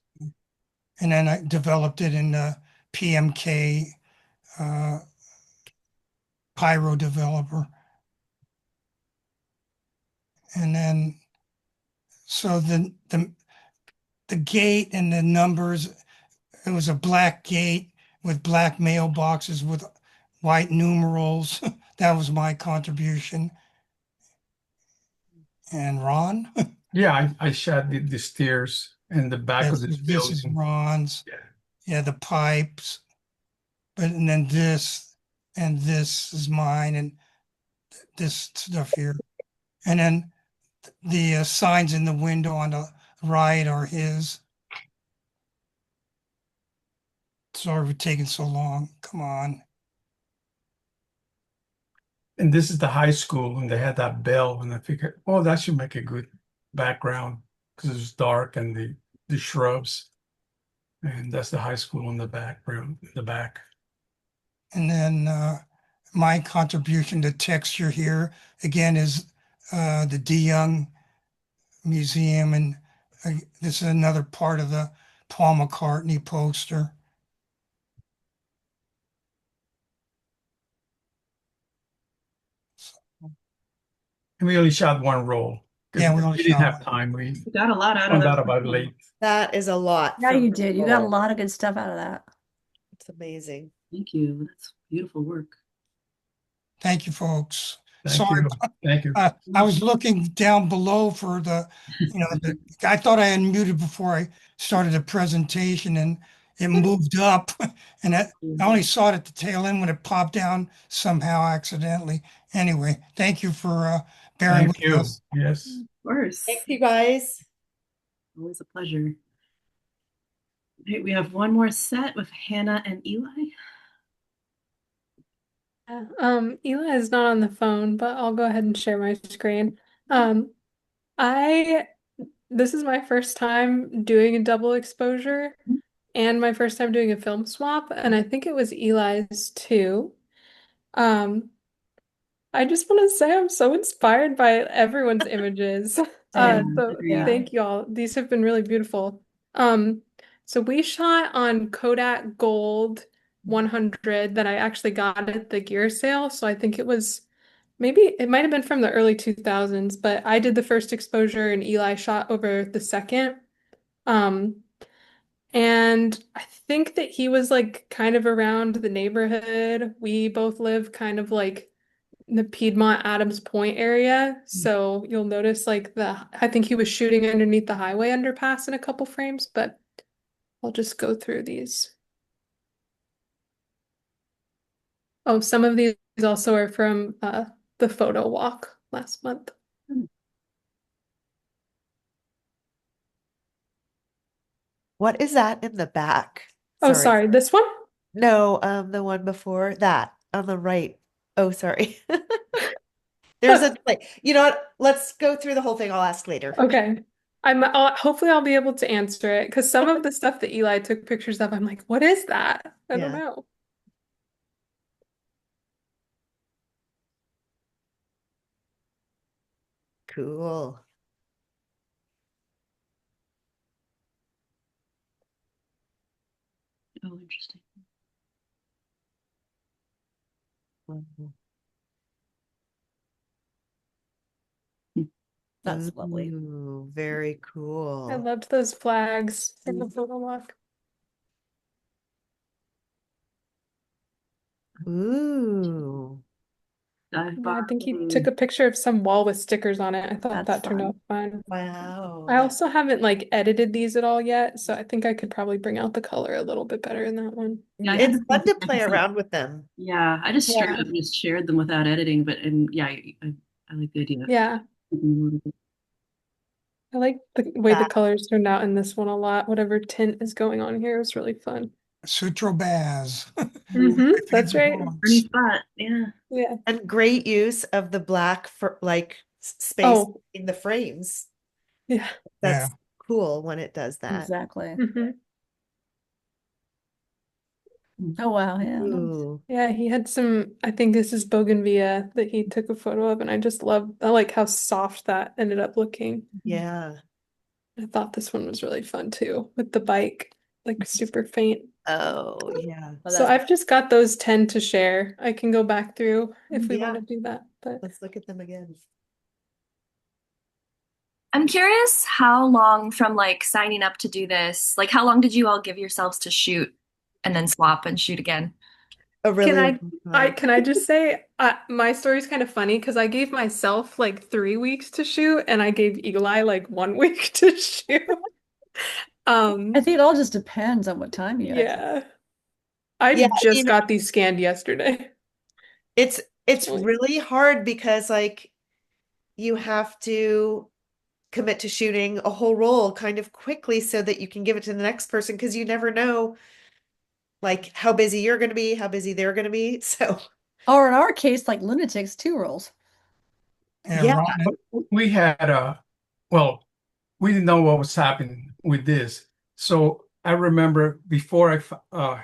And then I developed it in the PMK uh, Pyro developer. And then so the gate and the numbers, it was a black gate with black mailboxes with white numerals. That was my contribution. And Ron? Yeah, I shot the stairs and the back of Yes, this this is building. Ron's. Yeah. Yeah, the pipes. But and then this and this is mine and this stuff here. And then the signs in the window on the right are his. Sorry for taking so long. Come on. And this is the high school, and they had that bell, and I figured, oh, that should make a good background because it's dark and the shrubs, and that's the high school in the background, in the back. And then my contribution to texture here again is the De Young Museum, and this is another part of the Paul McCartney poster. And we only shot one roll because Yeah, we only we didn't shot have one. time. We We got a lot out of found that. out about it late. That is a lot Yeah, from you did. You got a roll. lot of good stuff out of that. It's amazing. Thank you. That's beautiful work. Thank you, folks. Thank Sorry, you. Thank you. I was looking down below for I thought I unmuted before I started the presentation, and it moved up, and I only saw it at the tail end when it popped down somehow accidentally. Anyway, thank you for bearing Thank with you. us. Yes. Of course. Thanks, you guys. Always a pleasure. Okay, we have one more set with Hannah and Eli. Eli is not on the phone, but I'll go ahead and share my screen. Um, I This is my first time doing a double exposure and my first time doing a film swap, and I think it was Eli's too. Um, I just want to say I'm so inspired by everyone's images. Yeah, So Yeah. thank you all. These have been really beautiful. Um, so we shot on Kodak Gold 100 that I actually got at the gear sale. So I think maybe it might have been from the early 2000s, but I did the first exposure and Eli shot over the second. Um, and I think that he was like kind of around the neighborhood. We both live kind of like in the Piedmont Adams Point area. So you'll notice like I think he was shooting underneath the highway underpass in a couple frames, but I'll just go through these. Oh, some of these also are from the photo walk last month. What is that in the back? Oh, sorry, this one? No, the one before that on the right. Oh, sorry. There's a delay. You know what? Let's go through the whole thing. I'll ask later. Okay. Hopefully I'll be able to answer it because some of the stuff that Eli took pictures of, I'm like, what is that? I don't Yeah. know. Cool. Oh, interesting. Mhm. That's lovely. Ooh, very I cool. loved those flags in the photo walk. Ooh. Dive Yeah, I think he bombing. took a picture of some wall with stickers on it. I thought That's that turned fun. out fun. Wow. I also haven't like edited these at all yet, so I think I could probably bring out the color a little bit better in that one. Yeah, I had It's the fun same to thing. play around with them. Yeah, I just straight Yeah. up just shared them without editing, but and yeah, I like the idea. Yeah. I like the way the That colors turned out in this one a lot. Whatever tint is going on here is really fun. Sutrobaz. That's right. Ernie Spot, yeah. Yeah. and great use of the black for like space Oh, in the frames. yeah. That's Yeah. cool when it does that. Exactly. Mhm. Oh wow, yeah. Nice. Ooh. Yeah, he had some, I think this is bougainvillea that he took a photo of, and I like how soft that ended up looking. Yeah. I thought this one was really fun too, with the bike, like super faint. Oh, yeah. Oh, So that's I've just got those 10 to share. I can go back through if we Yeah. want to do that, but Let's look at them again. I'm curious how long from like signing up to do this, like how long did you all give yourselves to shoot and then swap and shoot again? A really can long I time. can I just say my story's kind of funny because I gave myself like 3 weeks to shoot and I gave Eli like 1 week to shoot. I think it all just depends on what time you guys. Yeah. I Yeah, just got these scanned yesterday. it's really hard because like you have to commit to shooting a whole roll kind of quickly so that you can give it to the next person because you never know like how busy you're going to be, how busy they're going to be. So, Or in our case, like lunatics, 2 rolls. And yeah. We had well, we didn't know what was happening with this. So I remember before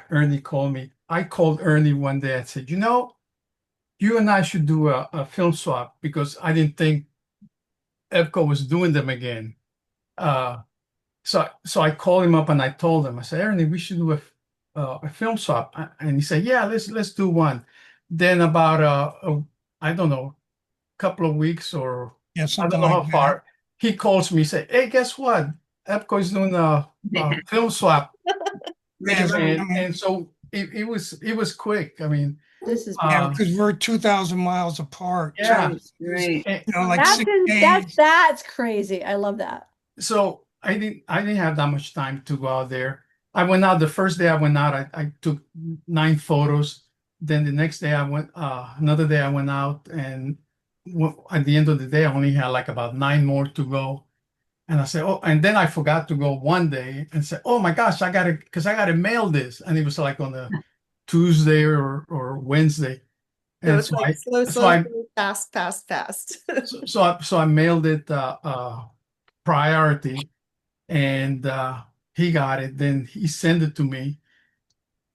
Ernie called me, I called Ernie one day and said, you and I should do a film swap because I didn't think EBPCO was doing them again. Uh, so I called him up and I told him, I said, Ernie, we should do a film swap. And he said, yeah, let's do one. Then about I don't know, couple of weeks or Yeah, I something don't know like how that. far, he calls me, say, hey, guess what? EBPCO is doing a film swap. Yes, And so it was quick. I mean, This is yeah, because we're 2,000 miles apart. yeah. Right. Like that's 6 days. that's crazy. I love that. So I didn't have that much time to go out there. I went out the first day I went out, I took 9 photos. Then the next day another day I went out and at the end of the day I only had like about 9 more to go. And I said, oh, and then I forgot to go one day and said, oh my gosh, because I gotta mail this. And it was like on a Tuesday or Wednesday. So And it's like slow, so slow, slow, fast, fast, fast. so I mailed it priority and he got it. Then he sent it to me.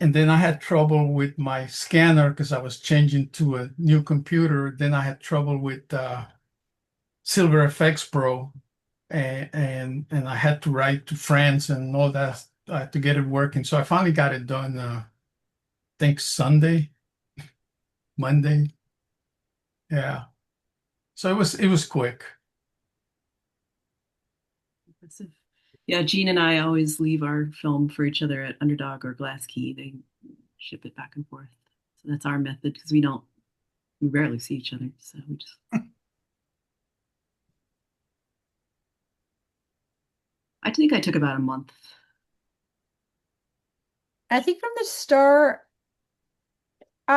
And then I had trouble with my scanner because I was changing to a new computer. Then I had trouble with Silver FX Pro, and I had to write to France and all that to get it working. So I finally got it done. I think Sunday, Monday. Yeah. So it was quick. Impressive. Yeah, Gene and I always leave our film for each other at Underdog or Glass Key. They ship it back and forth. So that's our method because we rarely see each other. So we just. I think I took about a month. I think from the start, it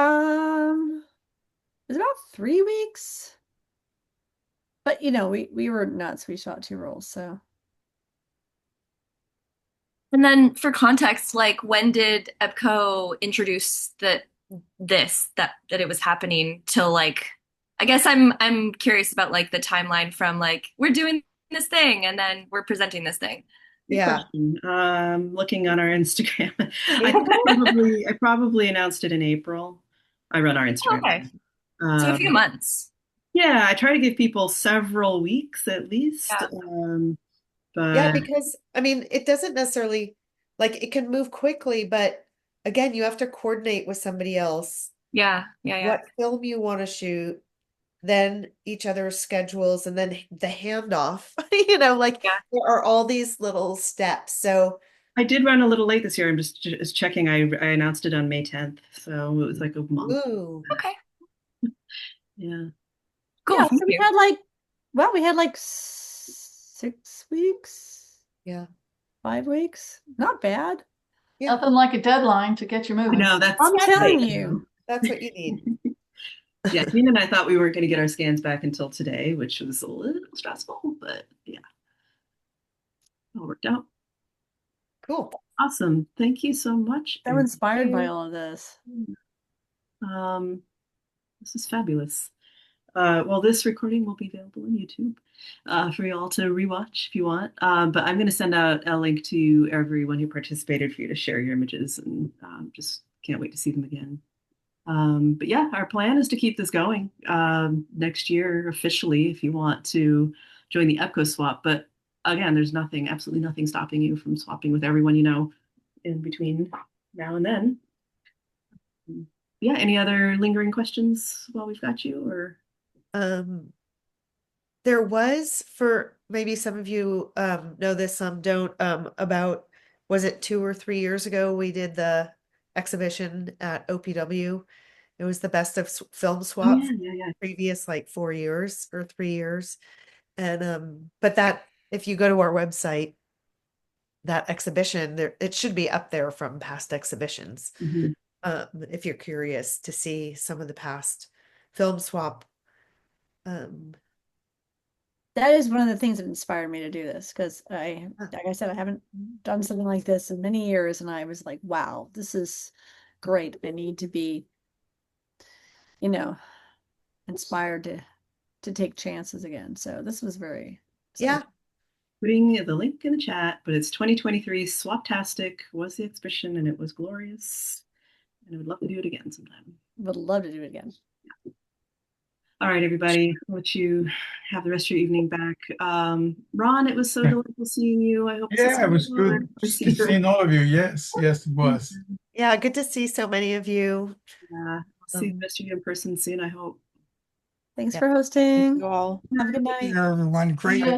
was about 3 weeks. But we were nuts. We shot 2 rolls, so. And then for context, like when did EBPCO introduce that it was happening till like I guess I'm curious about like the timeline from like we're doing this thing and then we're presenting this thing. Good Yeah. question. Looking on our Instagram, I think I probably announced it in April. I run our Instagram. Okay. So a few months. Yeah, I try to give people several weeks at least. Yeah. Yeah, But because I mean, it doesn't necessarily like it can move quickly, but again, you have to coordinate with somebody else Yeah. what film you want to shoot then each other's schedules, and then the handoff. You know, like Yeah. there are all these little steps. So I did run a little late this year. I'm just checking. I announced it on May 10th, so it was like a month. ooh, Okay. Yeah. Cool. Yeah, Thank so we you. had like 6 weeks, yeah. 5 weeks. Not bad. Yeah. Nothing like a deadline to get you I moving. know that's I'm telling great. you. That's what you need. Yeah, Tina and I thought we weren't going to get our scans back until today, which was a little stressful, but yeah, all worked out. Cool. Awesome. Thank you so much. So inspired by you. all of this. Um, this is fabulous. Well, this recording will be available on YouTube for you all to rewatch if you want. But I'm going to send out a link to everyone who participated for you to share your images, and just can't wait to see them again. But yeah, our plan is to keep this going next year officially if you want to join the EBPCO swap. But again, there's nothing, absolutely nothing stopping you from swapping with everyone you know in between now and then. Yeah, any other lingering questions while we've got you, or? There was, for maybe some of you know this, some don't, about, was it 2 or 3 years ago we did the exhibition at OPW. It was the best of film Oh swap yeah, yeah, yeah. previous like 4 years or 3 years. And but that, if you go to our website, that exhibition there, it should be up there from past exhibitions. Mhm. If you're curious to see some of the past film swap. That is one of the things that inspired me to do this because like I said, I haven't done something like this in many years, and I was like, wow, this is great. I need to be, inspired to take chances again. So this was very Yeah. Putting the link in the chat, but it's 2023 Swaptastic was the exhibition, and it was glorious. And I would love to do it again sometime. Would love to do it again. All right, everybody, I'll let you have the rest of your evening back. Ron, it was so delightful seeing you. I hope Yeah, it was good seeing all of you. Yes, yes, it was. Yeah, good to see so many of you. Yeah, I'll see the rest of you in person soon, I hope. Thanks Yeah. for hosting. You all. Have a good night. Yeah, everyone. Great. Yeah.